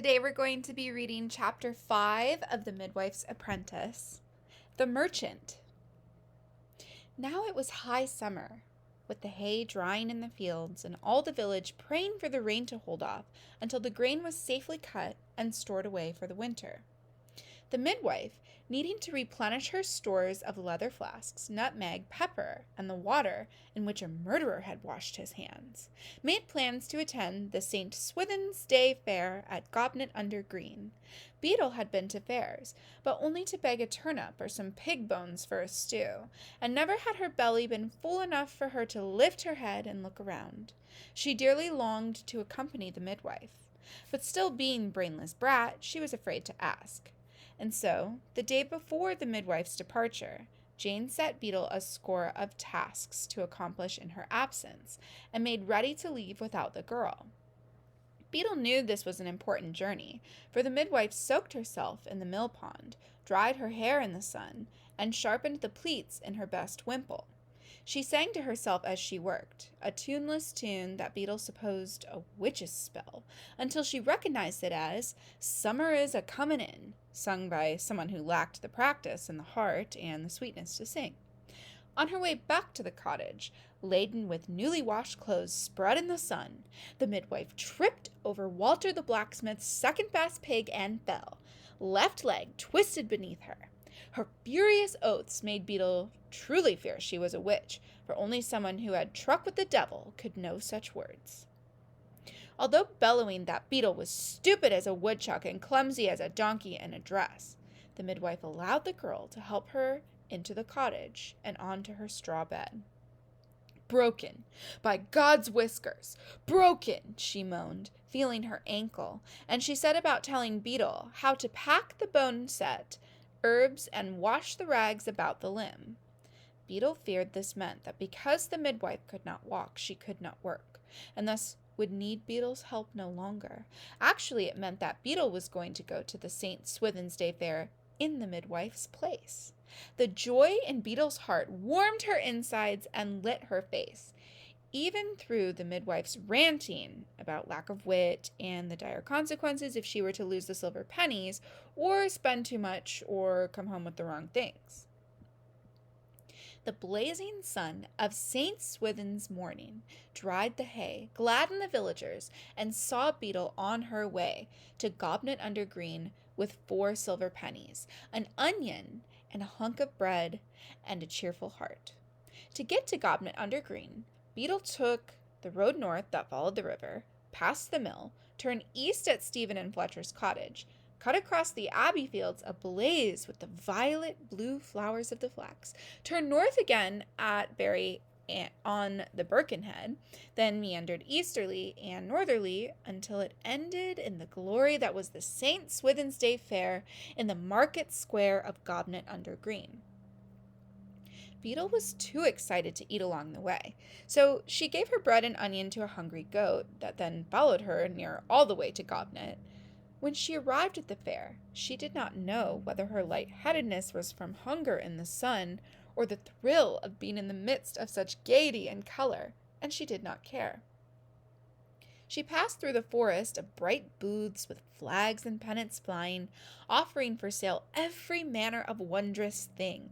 Today we're going to be reading chapter 5 of The Midwife's Apprentice, The Merchant. Now it was high summer, with the hay drying in the fields and all the village praying for the rain to hold off until the grain was safely cut and stored away for the winter. The midwife, needing to replenish her stores of leather flasks, nutmeg, pepper, and the water in which a murderer had washed his hands, made plans to attend the St. Swithin's Day Fair at Gobnet-under-Green. Beetle had been to fairs, but only to beg a turnip or some pig bones for a stew, and never had her belly been full enough for her to lift her head and look around. She dearly longed to accompany the midwife, but still being brainless brat, she was afraid to ask. And so, the day before the midwife's departure, Jane set Beetle a score of tasks to accomplish in her absence, and made ready to leave without the girl. Beetle knew this was an important journey, for the midwife soaked herself in the mill pond, dried her hair in the sun, and sharpened the pleats in her best wimple. She sang to herself as she worked, a tuneless tune that Beetle supposed a witch's spell, until she recognized it as "Summer is a-comin' in," sung by someone who lacked the practice and the heart and the sweetness to sing. On her way back to the cottage, laden with newly washed clothes spread in the sun, the midwife tripped over Walter the blacksmith's second-best pig and fell. Left leg twisted beneath her. Her furious oaths made Beetle truly fear she was a witch, for only someone who had truck with the devil could know such words. Although bellowing that Beetle was stupid as a woodchuck and clumsy as a donkey in a dress, the midwife allowed the girl to help her into the cottage and onto her straw bed. "Broken, by God's whiskers, broken," she moaned, feeling her ankle, and she set about telling Beetle how to pack the bone set, herbs, and wash the rags about the limb. Beetle feared this meant that because the midwife could not walk, she could not work, and thus would need Beetle's help no longer. Actually, it meant that Beetle was going to go to the St. Swithin's Day Fair in the midwife's place. The joy in Beetle's heart warmed her insides and lit her face. Even through the midwife's ranting about lack of wit and the dire consequences if she were to lose the silver pennies, or spend too much, or come home with the wrong things. The blazing sun of St. Swithin's morning dried the hay, gladdened the villagers, and saw Beetle on her way to Gobnet-under-Green with 4 silver pennies, an onion, and a hunk of bread, and a cheerful heart. To get to Gobnet-under-Green, Beetle took the road north that followed the river, passed the mill, turned east at Stephen and Fletcher's cottage, cut across the abbey fields ablaze with the violet-blue flowers of the flax, turned north again at Bury on the Birkenhead, then meandered easterly and northerly until it ended in the glory that was the St. Swithin's Day Fair in the market square of Gobnet-under-Green. Beetle was too excited to eat along the way, so she gave her bread and onion to a hungry goat that then followed her near all the way to Gobnet. When she arrived at the fair, she did not know whether her lightheadedness was from hunger in the sun or the thrill of being in the midst of such gaiety and color, and she did not care. She passed through the forest of bright booths with flags and pennants flying, offering for sale every manner of wondrous thing: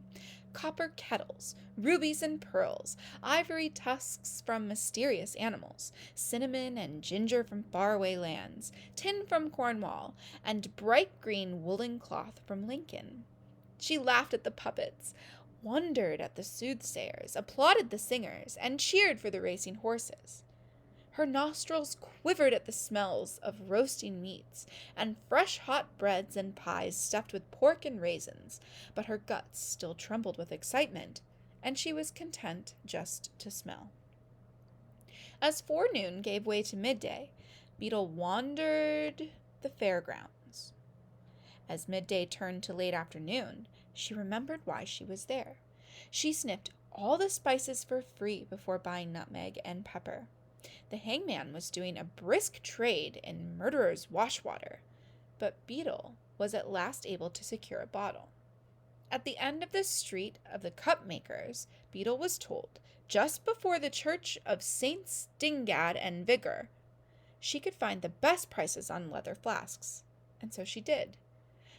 copper kettles, rubies and pearls, ivory tusks from mysterious animals, cinnamon and ginger from faraway lands, tin from Cornwall, and bright green woolen cloth from Lincoln. She laughed at the puppets, wondered at the soothsayers, applauded the singers, and cheered for the racing horses. Her nostrils quivered at the smells of roasting meats and fresh hot breads and pies stuffed with pork and raisins, but her guts still trembled with excitement, and she was content just to smell. As forenoon gave way to midday, Beetle wandered the fairgrounds. As midday turned to late afternoon, she remembered why she was there. She sniffed all the spices for free before buying nutmeg and pepper. The hangman was doing a brisk trade in murderer's wash-water, but Beetle was at last able to secure a bottle. At the end of the street of the cup-makers, Beetle was told, just before the church of Saints Stingad and Vigor, she could find the best prices on leather flasks, and so she did.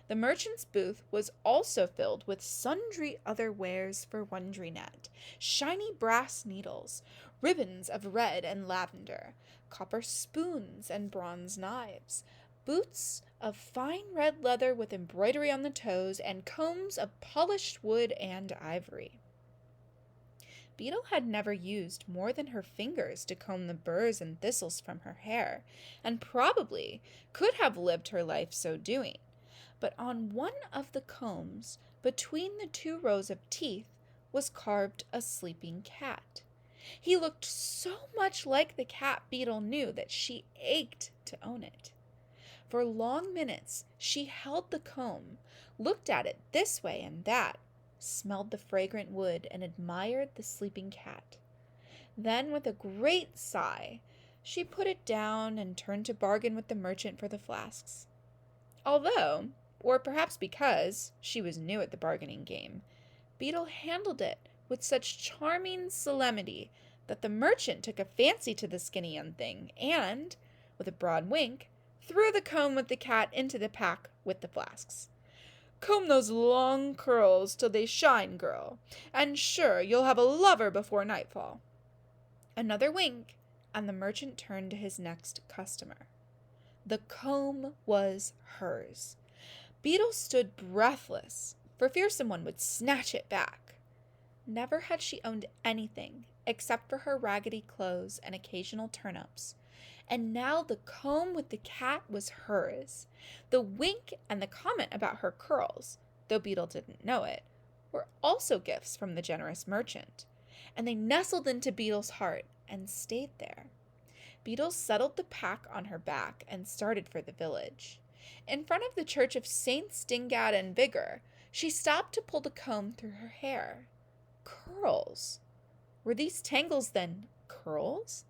The merchant's booth was also filled with sundry other wares for wondering-at: shiny brass needles, ribbons of red and lavender, copper spoons and bronze knives, boots of fine red leather with embroidery on the toes, and combs of polished wood and ivory. Beetle had never used more than her fingers to comb the burrs and thistles from her hair, and probably could have lived her life so doing. But on one of the combs, between the 2 rows of teeth, was carved a sleeping cat. He looked so much like the cat Beetle knew that she ached to own it. For long minutes she held the comb, looked at it this way and that, smelled the fragrant wood, and admired the sleeping cat. Then, with a great sigh, she put it down and turned to bargain with the merchant for the flasks. Although, or perhaps because, she was new at the bargaining game, Beetle handled it with such charming solemnity that the merchant took a fancy to the skinny young thing and, with a broad wink, threw the comb with the cat into the pack with the flasks. "Comb those long curls till they shine, girl, and sure you'll have a lover before nightfall." Another wink, and the merchant turned to his next customer. The comb was hers. Beetle stood breathless, for fear someone would snatch it back. Never had she owned anything except for her raggedy clothes and occasional turn-ups, and now the comb with the cat was hers. The wink and the comment about her curls, though Beetle didn't know it, were also gifts from the generous merchant, and they nestled into Beetle's heart and stayed there. Beetle settled the pack on her back and started for the village. In front of the church of Saints Stingad and Vigor, she stopped to pull the comb through her hair. Curls! Were these tangles then curls?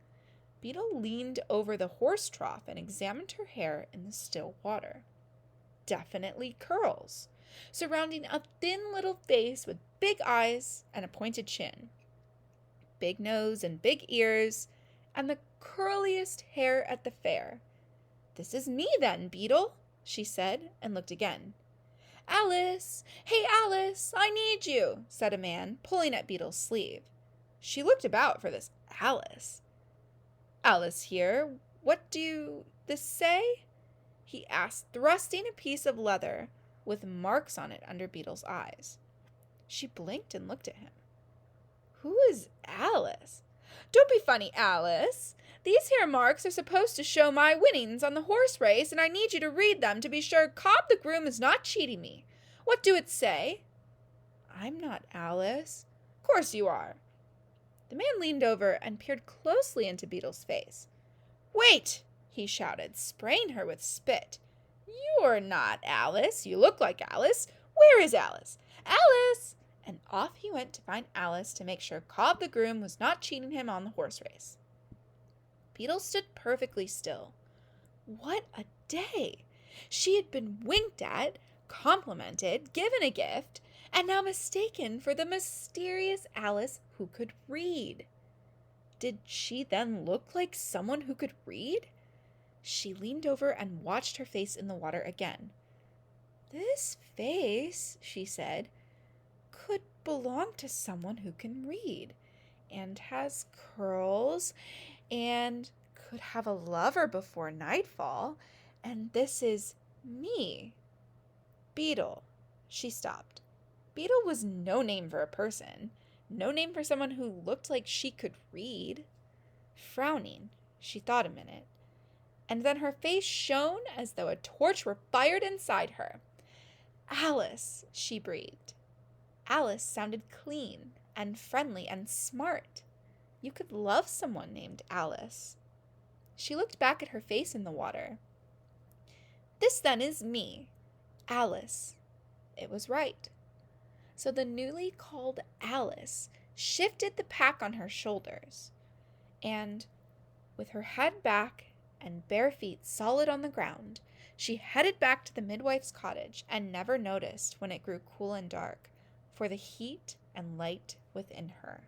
Beetle leaned over the horse trough and examined her hair in the still water. Definitely curls, surrounding a thin little face with big eyes and a pointed chin, big nose and big ears, and the curliest hair at the fair. "This is me then, Beetle," she said, and looked again. "Alice! Hey, Alice! I need you!" said a man, pulling at Beetle's sleeve. She looked about for this Alice. "Alice here. What do this say?" he asked, thrusting a piece of leather with marks on it under Beetle's eyes. She blinked and looked at him. "Who is Alice?" "Don't be funny, Alice. These here marks are supposed to show my winnings on the horse race, and I need you to read them to be sure Cobb the groom is not cheating me. What do it say?" "I'm not Alice." "Course you are." The man leaned over and peered closely into Beetle's face. "Wait!" he shouted, spraying her with spit. "You're not Alice. You look like Alice. Where is Alice? Alice!" And off he went to find Alice to make sure Cobb the groom was not cheating him on the horse race. Beetle stood perfectly still. What a day! She had been winked at, complimented, given a gift, and now mistaken for the mysterious Alice who could read. Did she then look like someone who could read? She leaned over and watched her face in the water again. "This face," she said, "could belong to someone who can read, and has curls, and could have a lover before nightfall, and this is me. Beetle." She stopped. Beetle was no name for a person, no name for someone who looked like she could read. Frowning, she thought a minute, and then her face shone as though a torch were fired inside her. "Alice," she breathed. Alice sounded clean and friendly and smart. You could love someone named Alice. She looked back at her face in the water. "This then is me, Alice." It was right. So the newly called Alice shifted the pack on her shoulders, and, with her head back and bare feet solid on the ground, she headed back to the midwife's cottage and never noticed when it grew cool and dark, for the heat and light within her.